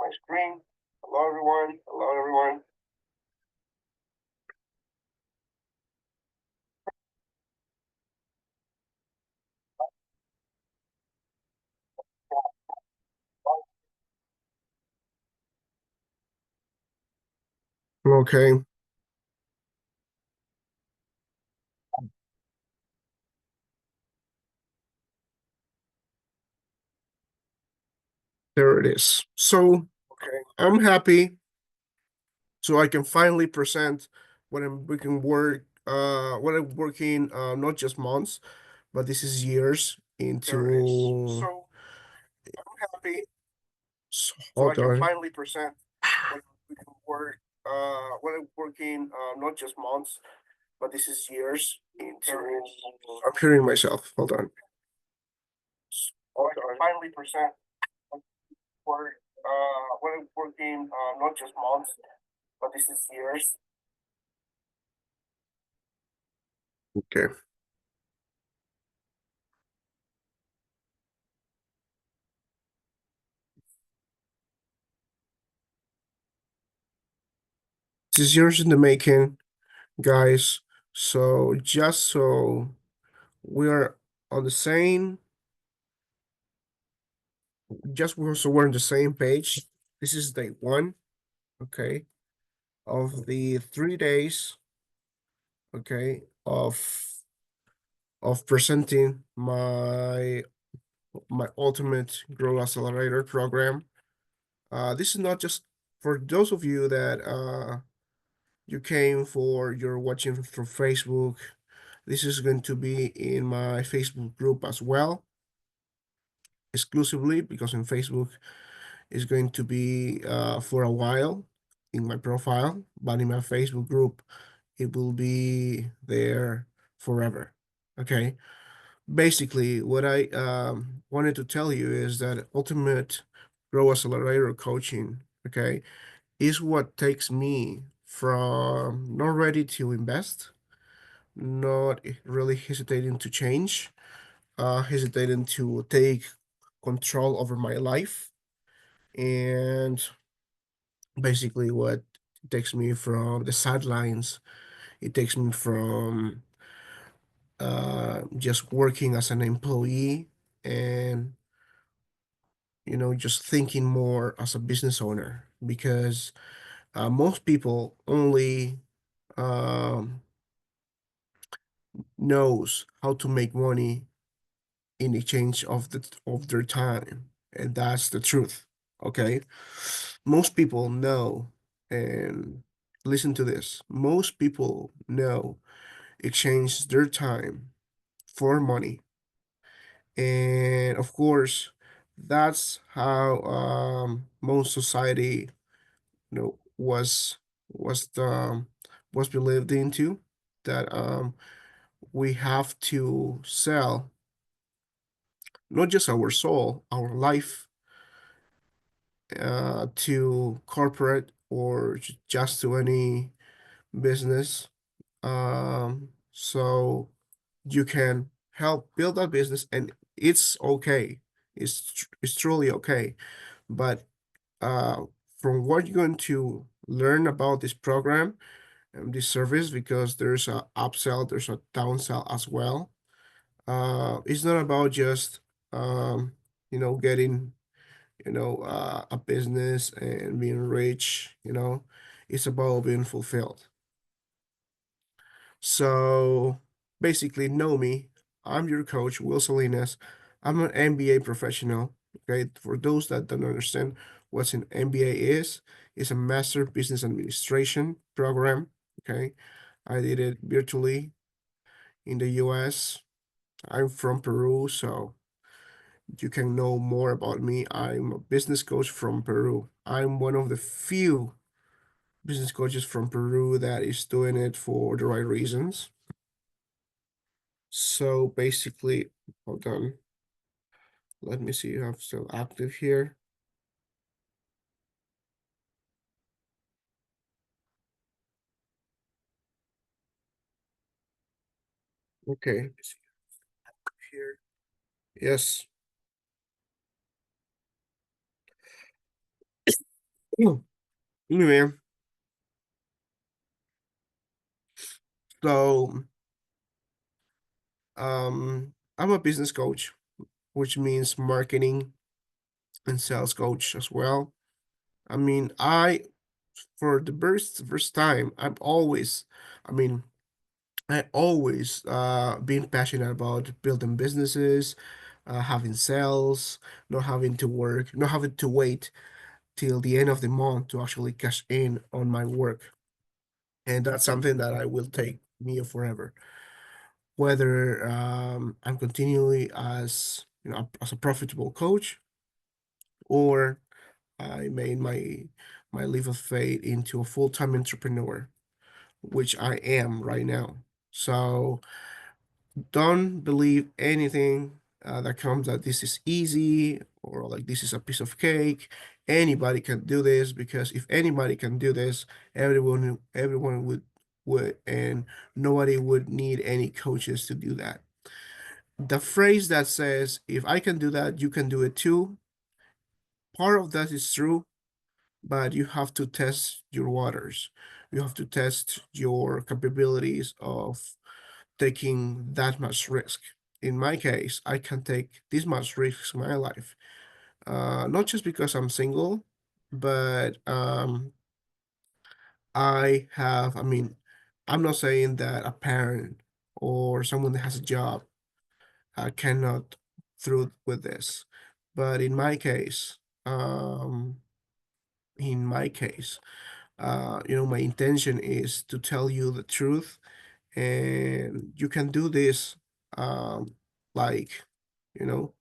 my screen. Hello, everyone. Hello, everyone. Okay, there it is. So I'm happy, so I can finally present what I'm working work. What I'm working, not just months, but this is years into. There it is. So I'm happy, so I can finally present what I'm working work. What I'm working, not just months, but this is years into. I'm hearing myself. Hold on. So I can finally present work. What I'm working, not just months, but this is years. Okay. This is years in the making, guys. So just so we are on the same, so we're on the same page. This is day one, okay, of the 3 days, okay, of presenting my ultimate Growth Accelerator program. This is not just for those of you that you came for, you're watching from Facebook. This is going to be in my Facebook group as well, exclusively, because in Facebook is going to be for a while in my profile, but in my Facebook group, it will be there forever. Okay. Basically, what I wanted to tell you is that ultimate Grow Accelerator coaching, okay, is what takes me from not ready to invest, not really hesitating to change, hesitating to take control over my life, and basically what takes me from the sidelines. It takes me from just working as an employee and just thinking more as a business owner, because most people only um, knows how to make money in exchange of their time, and that's the truth. Okay, most people know, and listen to this, most people know exchange their time for money, and of course that's how most society was the was believed into, that we have to sell not just our soul, our life, to corporate or just to any business, so you can help build that business, and it's okay, it's truly okay. But uh, from what you're going to learn about this program and this service, because there's a upsell, there's a downsell as well. It's not about just getting a business and being rich. It's about being fulfilled. So basically, know me. I'm your coach, willsalinas. I'm an MBA professional. Okay, for those that don't understand what's an MBA is, it's a Master Business Administration program. Okay, I did it virtually in the US. I'm from Peru, so you can know more about me. I'm a business coach from Peru. I'm one of the few business coaches from Peru that is doing it for the right reasons. So basically, hold on. Let me see if I'm still active here. Okay. Here. Yes. Anyway, so I'm a business coach, which means marketing and sales coach as well. I mean, for the first time, I mean, I always been passionate about building businesses, having sales, not having to wait till the end of the month to actually cash in on my work. And that's something that I will take me forever. Whether I'm continually as as a profitable coach, or I made my leap of faith into a full-time entrepreneur, which I am right now. So don't believe anything that comes that this is easy or like this is a piece of cake. Anybody can do this, because if anybody can do this, everyone would, and nobody would need any coaches to do that. The phrase that says, if I can do that, you can do it too, part of that is true, but you have to test your waters. You have to test your capabilities of taking that much risk. In my case, I can take this much risk in my life. Not just because I'm single, but I mean, I'm not saying that a parent or someone that has a job cannot through with this. But in my case, my intention is to tell you the truth, and you can do this, um, like, you know,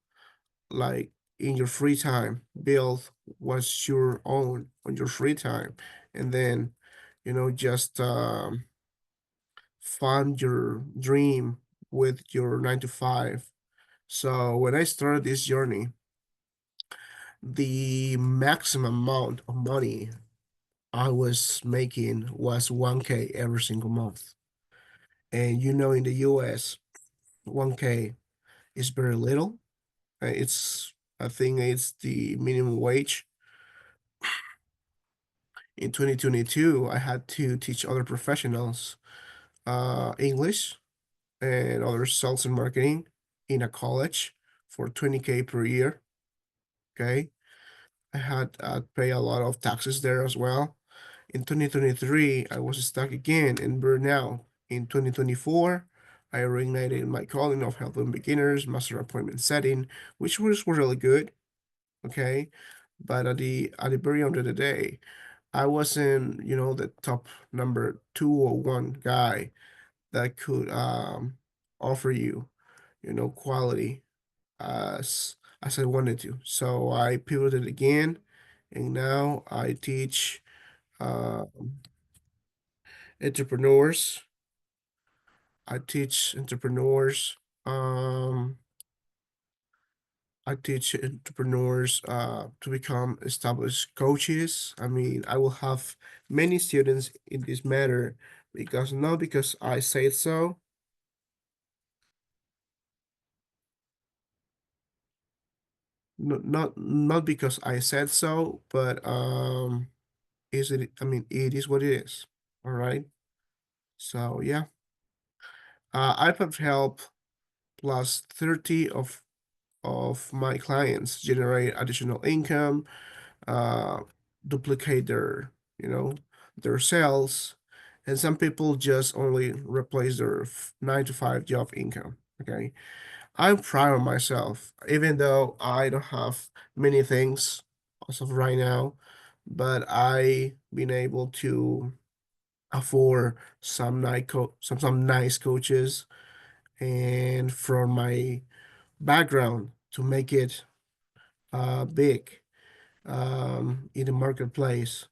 like in your free time, build what's your own on your free time, and then, just fund your dream with your 9 to 5. So when I started this journey, the maximum amount of money I was making was 1K every single month. And in the US, 1K is very little. I think it's the minimum wage. In 2022, I had to teach other professionals English and other sales and marketing in a college for 20K per year. Okay. I had pay a lot of taxes there as well. In 2023, I was stuck again in burnout. In 2024, I reignited my calling of helping beginners, master appointment setting, which was really good. Okay. But at the very end of the day, I wasn't, the top number 2 or 1 guy that could offer you, quality as I wanted to. So I pivoted again, and now I teach uh, entrepreneurs. I teach entrepreneurs. Um, I teach entrepreneurs to become established coaches. I mean, I will have many students in this matter, because not because I say so, not because I said so, but is it? I mean, it is what it is. All right. So yeah, I've helped plus 30 of my clients generate additional income, uh, duplicate their sales, and some people just only replace their 9 to 5 job income. Okay, I'm proud of myself, even though I don't have many things as of right now, but I been able to afford some nice coaches, and from my background to make it big in the marketplace,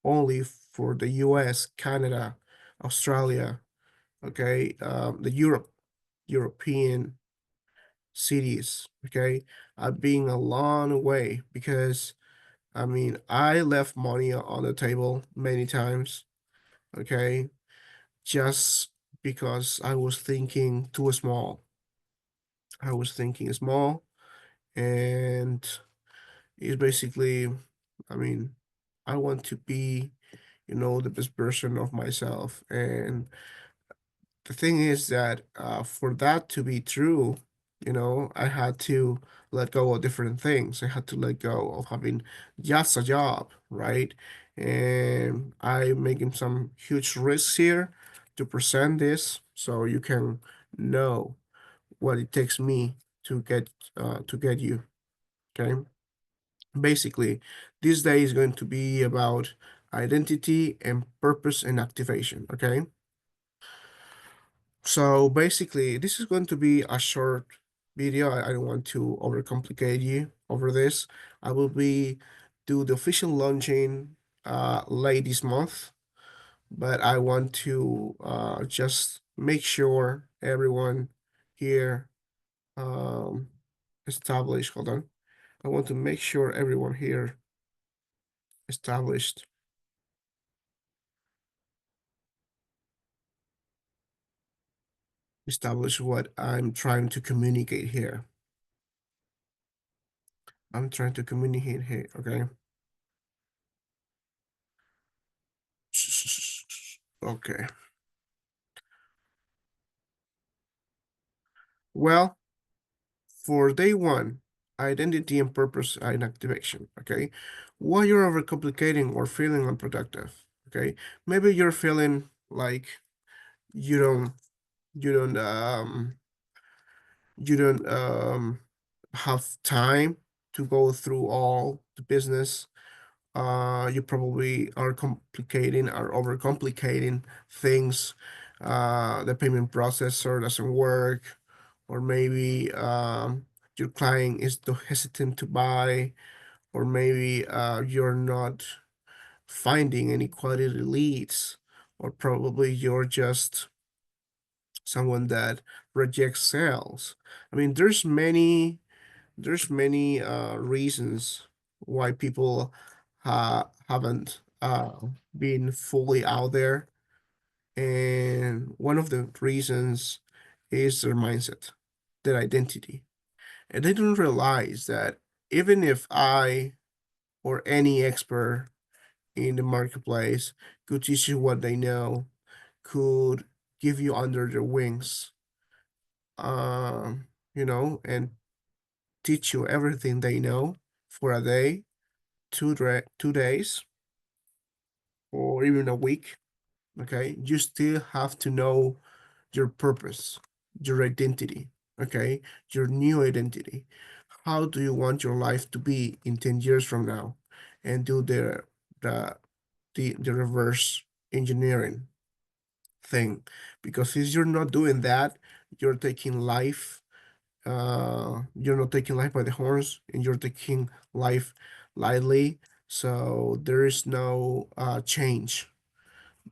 only for the US, Canada, Australia, okay, the European cities, okay. I've been a long way, because I mean, I left money on the table many times, okay, just because I was thinking too small. I was thinking small, and it's basically, I mean, I want to be, the best version of myself. And the thing is that for that to be true, I had to let go of different things. I had to let go of having just a job, right? And I'm making some huge risks here to present this so you can know what it takes me to get you. Okay. Basically, this day is going to be about identity and purpose and activation. Okay. So basically, this is going to be a short video. I don't want to overcomplicate you over this. I will be do the official launching late this month, but I want to just make sure everyone here um, established. Hold on. I want to make sure everyone here established what I'm trying to communicate here. I'm trying to communicate here. Okay. Okay. Well, for day one, identity and purpose and activation. Okay. While you're overcomplicating or feeling unproductive, okay, maybe you're feeling like you don't you don't um you don't have time to go through all the business. You probably are overcomplicating things. The payment processor doesn't work, or maybe your client is too hesitant to buy, or maybe you're not finding any quality leads, or probably you're just someone that rejects sales. I mean, there's many reasons why people haven't been fully out there, and one of the reasons is their mindset, their identity, and they don't realize that even if I or any expert in the marketplace could teach you what they know, could give you under their wings, and teach you everything they know for a day, 2 days, or even a week. Okay, you still have to know your purpose, your identity. Okay, your new identity. How do you want your life to be in 10 years from now? And do the the reverse engineering thing, because if you're not doing that, you're taking life you're not taking life by the horns, and you're taking life lightly. So there is no change.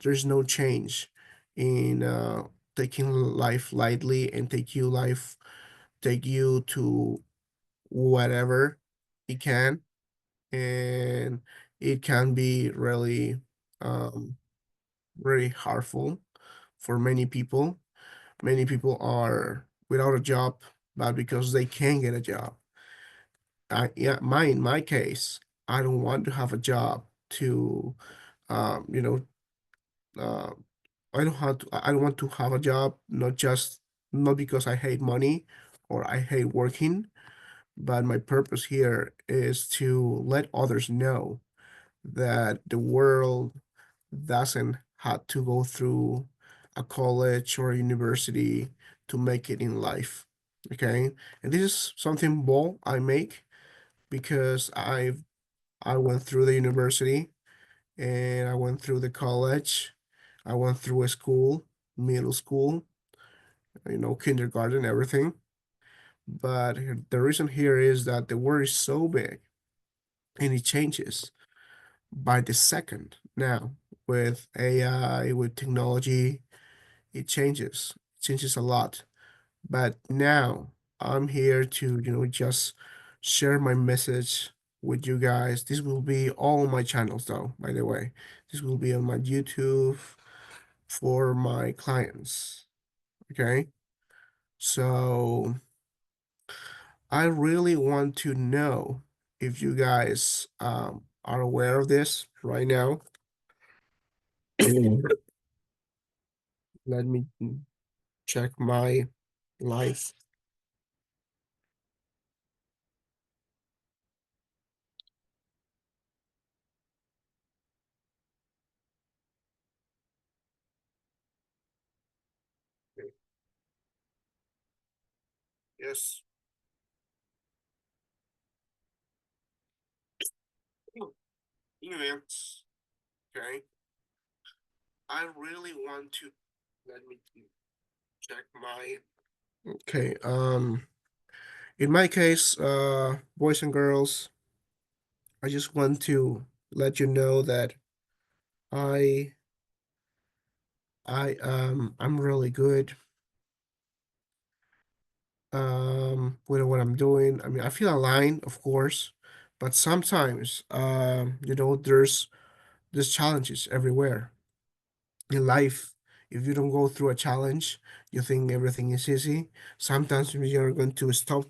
There's no change in taking life lightly and take you to whatever it can, and it can be really very harmful for many people. Many people are without a job, but because they can't get a job. Yeah, in my case, I don't want to have a job to, um, you know, uh, I don't want to have a job, not because I hate money or I hate working, but my purpose here is to let others know that the world doesn't have to go through a college or a university to make it in life. Okay, and this is something bold I make because I went through the university, and I went through the college. I went through a school, middle school, kindergarten, everything. But the reason here is that the world is so big, and it changes by the second now with AI, with technology. It changes a lot. But now I'm here to, just share my message with you guys. This will be all my channels, though, by the way. This will be on my YouTube for my clients. Okay. So I really want to know if you guys are aware of this right now. Let me check my life. Yes. Events. Okay. I really want to let me check my okay. In my case, boys and girls, I just want to let you know that I I'm really good with what I'm doing. I mean, I feel aligned, of course, but sometimes there's challenges everywhere in life. If you don't go through a challenge, you think everything is easy. Sometimes you're going to stop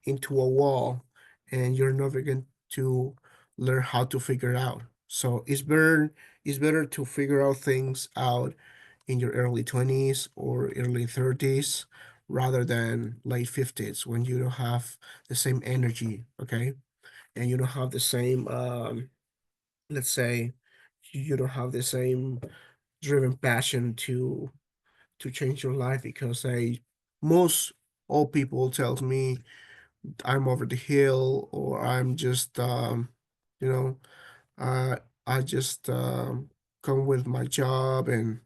into a wall and you're never going to learn how to figure it out. So it's better to figure out things out in your early 20s or early 30s rather than late 50s when you don't have the same energy, okay? And you don't have the same let's say you don't have the same driven passion to change your life because I most old people tells me I'm over the hill or I'm just you know I I just come with my job and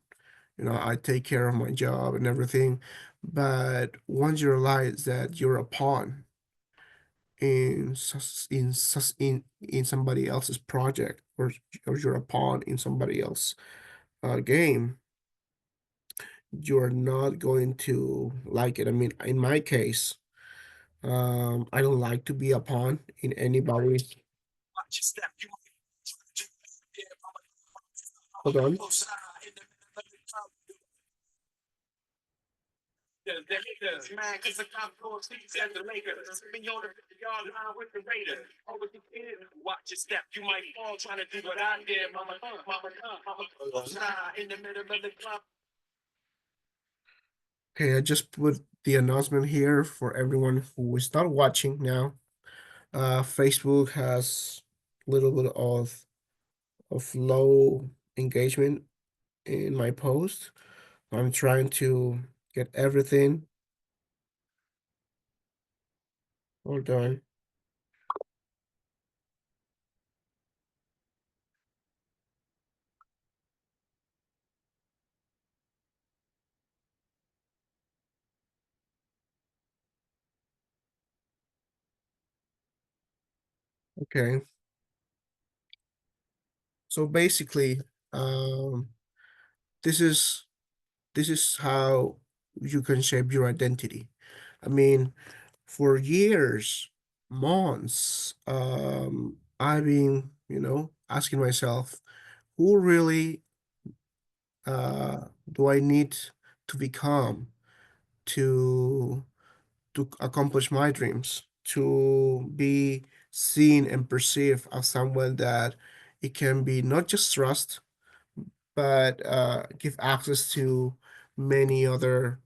I take care of my job and everything. But once you realize that you're a pawn in somebody else's project or you're a pawn in somebody else game, you're not going to like it. I mean, in my case, I don't like to be a pawn in anybody's. Hold on. Okay, I just put the announcement here for everyone who is not watching now. Facebook has a little bit of low engagement in my post. I'm trying to get everything. Hold on. Okay. So basically, um, this is this is how you can shape your identity. I mean, for years, months, I've been, asking myself, who really do I need to become to accomplish my dreams, to be seen and perceived as someone that it can be not just trust, but give access to many other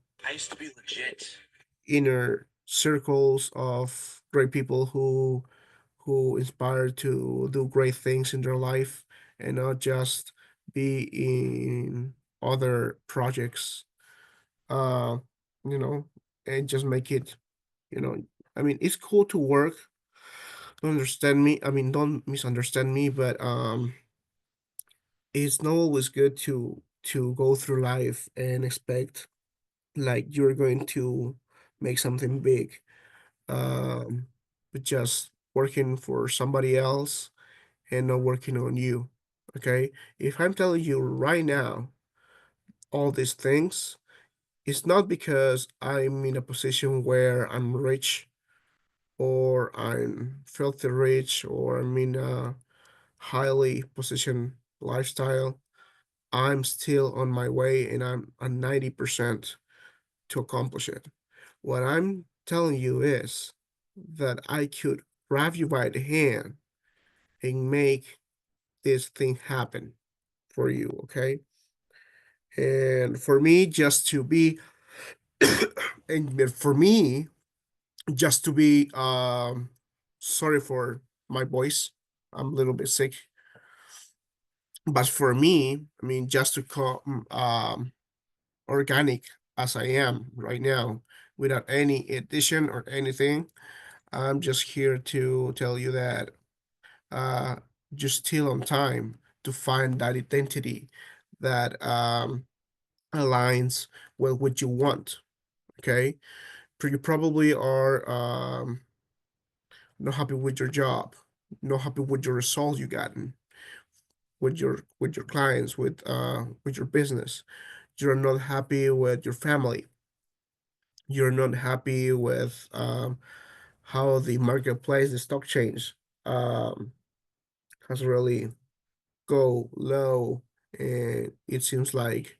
inner circles of great people who inspire to do great things in their life and not just be in other projects uh you know and just make it you know I mean it's cool to work. Don't understand me, I mean, don't misunderstand me, but it's not always good to go through life and expect like you're going to make something big um with just working for somebody else and not working on you. Okay, if I'm telling you right now all these things, it's not because I'm in a position where I'm rich or I'm filthy rich or I'm in a highly positioned lifestyle. I'm still on my way and I'm a 90% to accomplish it. What I'm telling you is that I could grab you by the hand and make this thing happen for you, okay? And for me, just to be, and for me, just to be, sorry for my voice, I'm a little bit sick, but for me, I mean, just to come organic as I am right now, without any addition or anything, I'm just here to tell you that uh, you're still on time to find that identity that aligns with what you want. Okay, you probably are not happy with your job, not happy with your results you gotten with your clients, with your business. You're not happy with your family. You're not happy with how the marketplace, the stock change, um, has really go low, and it seems like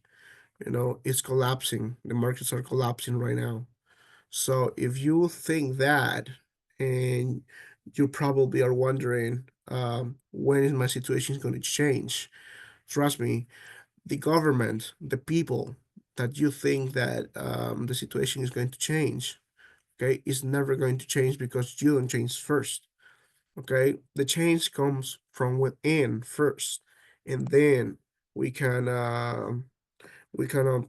it's collapsing. The markets are collapsing right now. So if you think that, and you probably are wondering, when is my situation going to change? Trust me, the government, the people that you think that the situation is going to change, okay, is never going to change because you don't change first. Okay, the change comes from within first, and then we can we kind of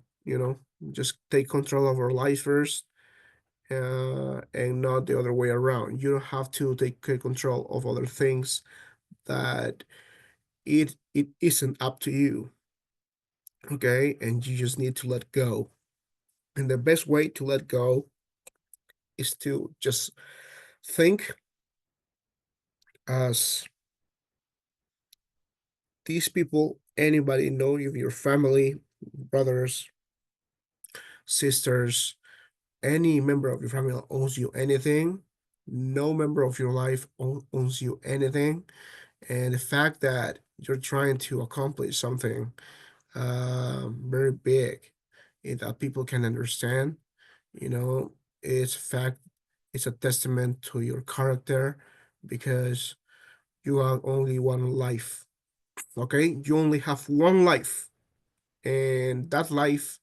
just take control of our life first, and not the other way around. You don't have to take control of other things that it isn't up to you. Okay, and you just need to let go. And the best way to let go is to just think as these people, anybody know if your family, brothers, sisters, any member of your family owes you anything. No member of your life owes you anything. And the fact that you're trying to accomplish something very big, that people can understand, you know, it's fact, it's a testament to your character, because you have only one life. Okay, you only have one life, and that life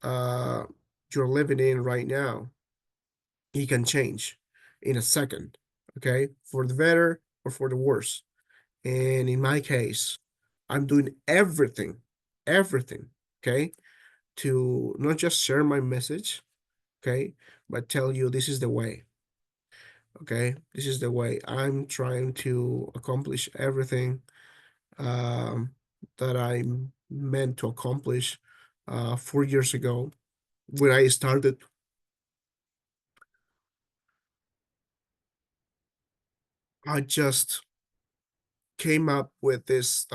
uh you're living in right now, it can change in a second. Okay, for the better or for the worse. And in my case, I'm doing everything, okay, to not just share my message, okay, but tell you this is the way. Okay, this is the way. I'm trying to accomplish everything um, that I'm meant to accomplish 4 years ago when I started. I just came up with this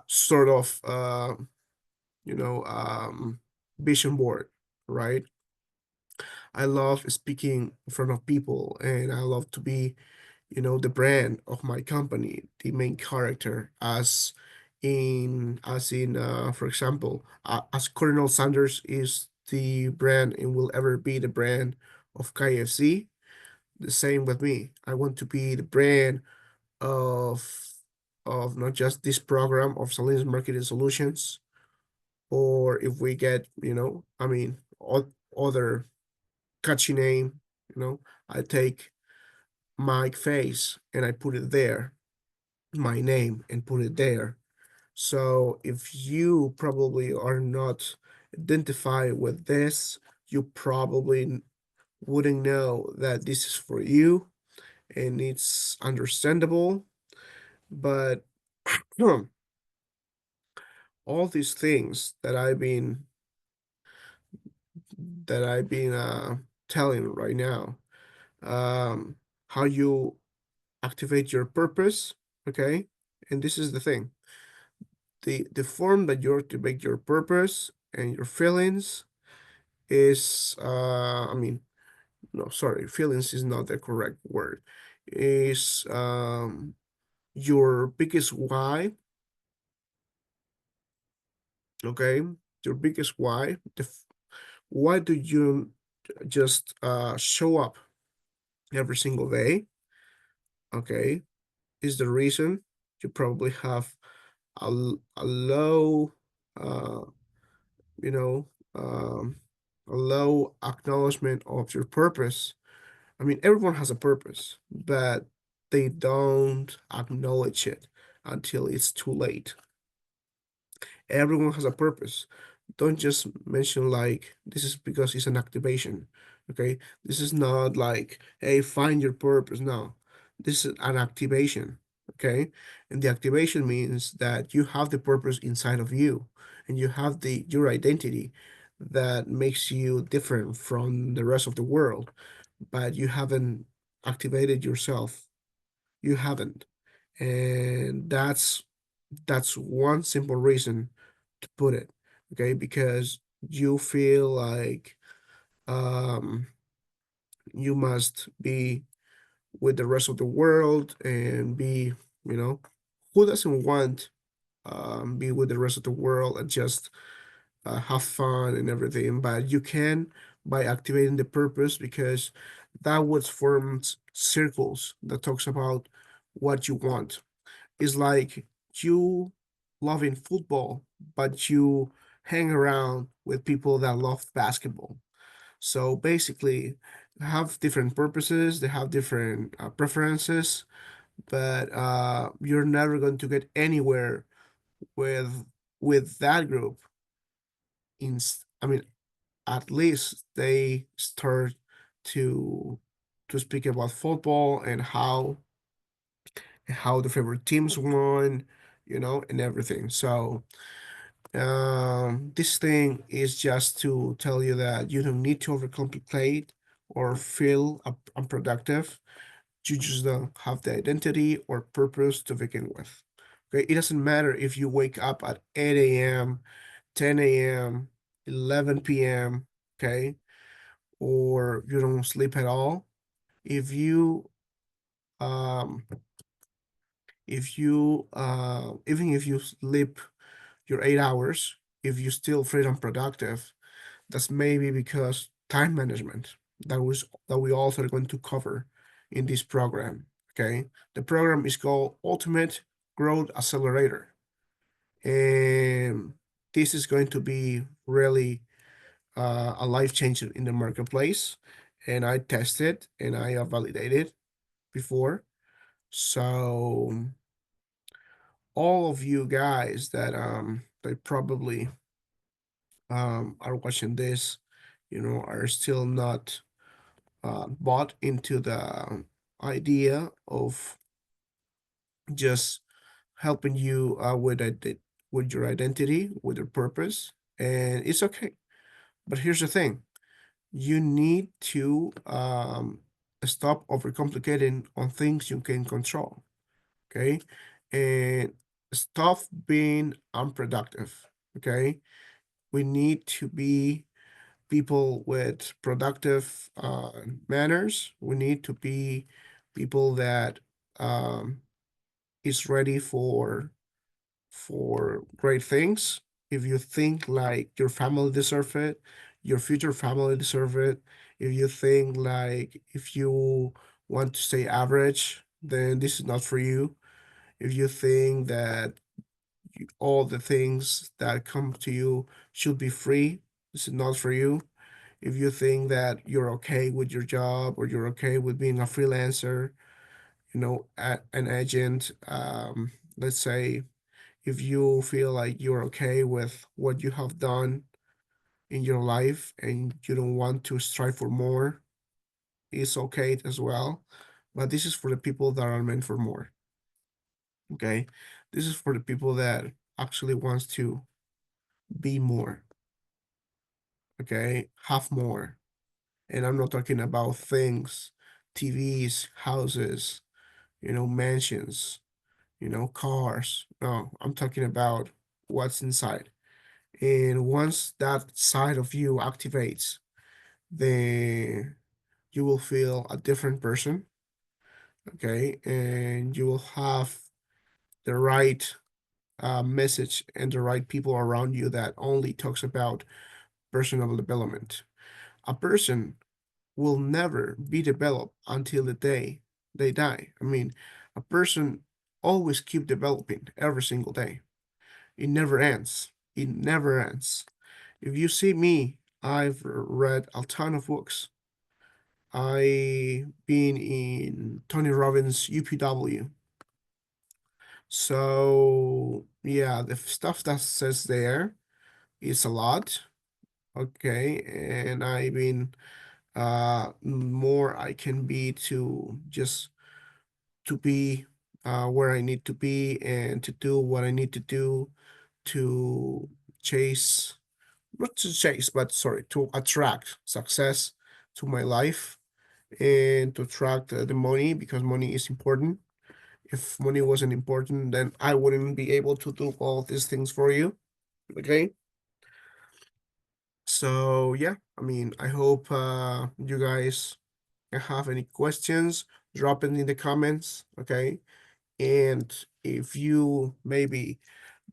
sort of you know um, vision board, right? I love speaking in front of people, and I love to be, the brand of my company, the main character, for example, as Colonel Sanders is the brand and will ever be the brand of KFC. The same with me. I want to be the brand of not just this program of Salinas Marketing Solutions, or if we get, I mean, other catchy name, I take my face and I put it there, my name, and put it there. So if you probably are not identified with this, you probably wouldn't know that this is for you, and it's understandable. But all these things that I've been telling right now, um, how you activate your purpose, okay? And this is the thing. The form that you activate your purpose and your feelings is I mean, no, sorry, feelings is not the correct word. Is your biggest why, okay? Your biggest why. Why do you just show up every single day? Okay. is the reason you probably have a low, uh, you know, a low acknowledgement of your purpose. I mean, everyone has a purpose, but they don't acknowledge it until it's too late. Everyone has a purpose. Don't just mention like this is because it's an activation. Okay. This is not like, hey, find your purpose. No, this is an activation. Okay. And the activation means that you have the purpose inside of you and you have the your identity that makes you different from the rest of the world, but you haven't activated yourself. You haven't. And that's one simple reason to put it, okay? Because you feel like um, you must be with the rest of the world and be, you know, who doesn't want be with the rest of the world and just have fun and everything? But you can by activating the purpose because that would form circles that talks about what you want. It's like you loving football, but you hang around with people that love basketball. So basically, have different purposes, they have different preferences, but you're never going to get anywhere with that group. I mean, at least they start to speak about football and how the favorite teams won, and everything. So this thing is just to tell you that you don't need to overcomplicate or feel unproductive. You just don't have the identity or purpose to begin with. Okay, it doesn't matter if you wake up at 8 a.m., 10 a.m., 11 p.m., okay, or you don't sleep at all. If you um even if you sleep your 8 hours, if you still feel unproductive, that's maybe because time management that we also are going to cover in this program. Okay, the program is called Ultimate Growth Accelerator, and this is going to be really a life changer in the marketplace. And I tested and I have validated before. So all of you guys that they probably are watching this, are still not bought into the idea of just helping you with your identity, with your purpose, and it's okay. But here's the thing: you need to stop overcomplicating on things you can control. Okay, and stop being unproductive. Okay, we need to be people with productive manners. We need to be people that um, is ready for great things. If you think like your family deserve it, your future family deserve it. If you think like if you want to stay average, then this is not for you. If you think that all the things that come to you should be free, this is not for you. If you think that you're okay with your job or you're okay with being a freelancer, an agent, let's say if you feel like you're okay with what you have done in your life and you don't want to strive for more, it's okay as well. But this is for the people that are meant for more. Okay. This is for the people that actually wants to be more. Okay. Have more. And I'm not talking about things, TVs, houses, mansions, cars. No, I'm talking about what's inside. And once that side of you activates, then you will feel a different person. Okay. And you will have the right message and the right people around you that only talks about personal development. A person will never be developed until the day they die. I mean, a person always keep developing every single day. It never ends. It never ends. If you see me, I've read a ton of books. I've been in Tony Robbins' UPW. So yeah, the stuff that says there is a lot. Okay, and I've been more I can be to just to be where I need to be and to do what I need to do to chase, not to chase, but sorry, to attract success to my life and to attract the money, because money is important. If money wasn't important, then I wouldn't be able to do all these things for you. Okay. So yeah, I mean, I hope you guys have any questions, drop it in the comments. Okay. And if you maybe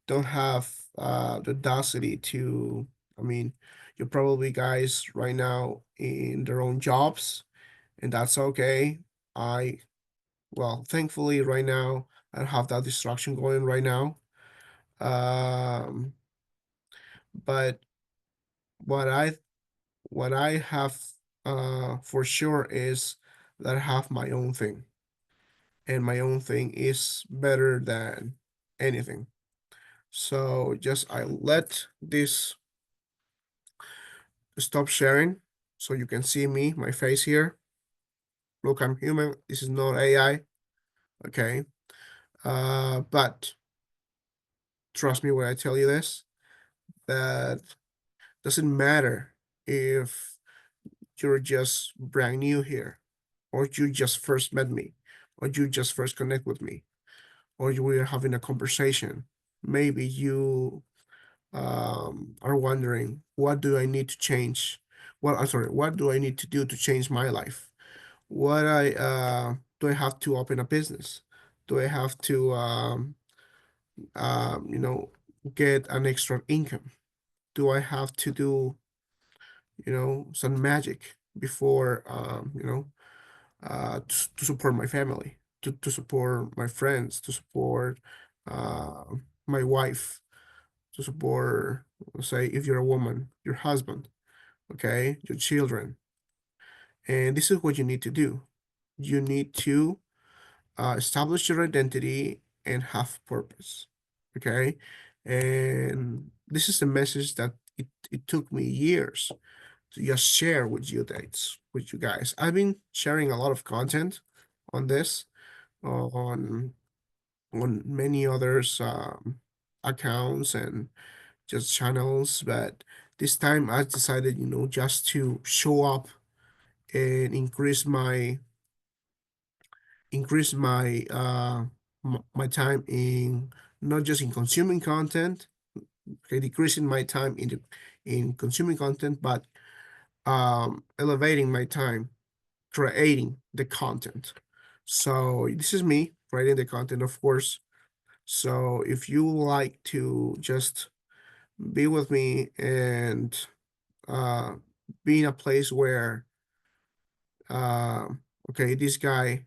don't have the audacity to, I mean, you're probably guys right now in their own jobs, and that's okay. I, well, thankfully right now, I don't have that distraction going right now. Um, but what I what I have for sure is that I have my own thing, and my own thing is better than anything. So just I let this stop sharing so you can see me, my face here. Look, I'm human. This is not AI. Okay. But trust me when I tell you this, that doesn't matter if you're just brand new here, or you just first met me, or you just first connect with me, or you were having a conversation. Maybe you are wondering, what do I need to change? Well, I'm sorry, what do I need to do to change my life? What I do I have to open a business? Do I have to you know, get an extra income? Do I have to do, you know, some magic before you know, to support my family, to support my friends, to support uh my wife, to support, say, if you're a woman, your husband, okay, your children. And this is what you need to do. You need to establish your identity and have purpose. Okay. And this is the message that it took me years to just share with you dates with you guys. I've been sharing a lot of content on this on many others accounts and just channels, but this time I decided, you know, just to show up and increase my time in, not just in consuming content, okay, decreasing my time in consuming content, but elevating my time creating the content. So this is me creating the content, of course. So if you like to just be with me and uh be in a place where uh okay, this guy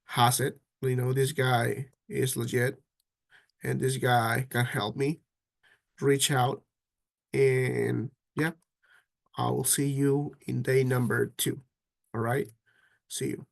has it, you know, this guy is legit, and this guy can help me, reach out. And yeah, I will see you in day number 2. All right, see you.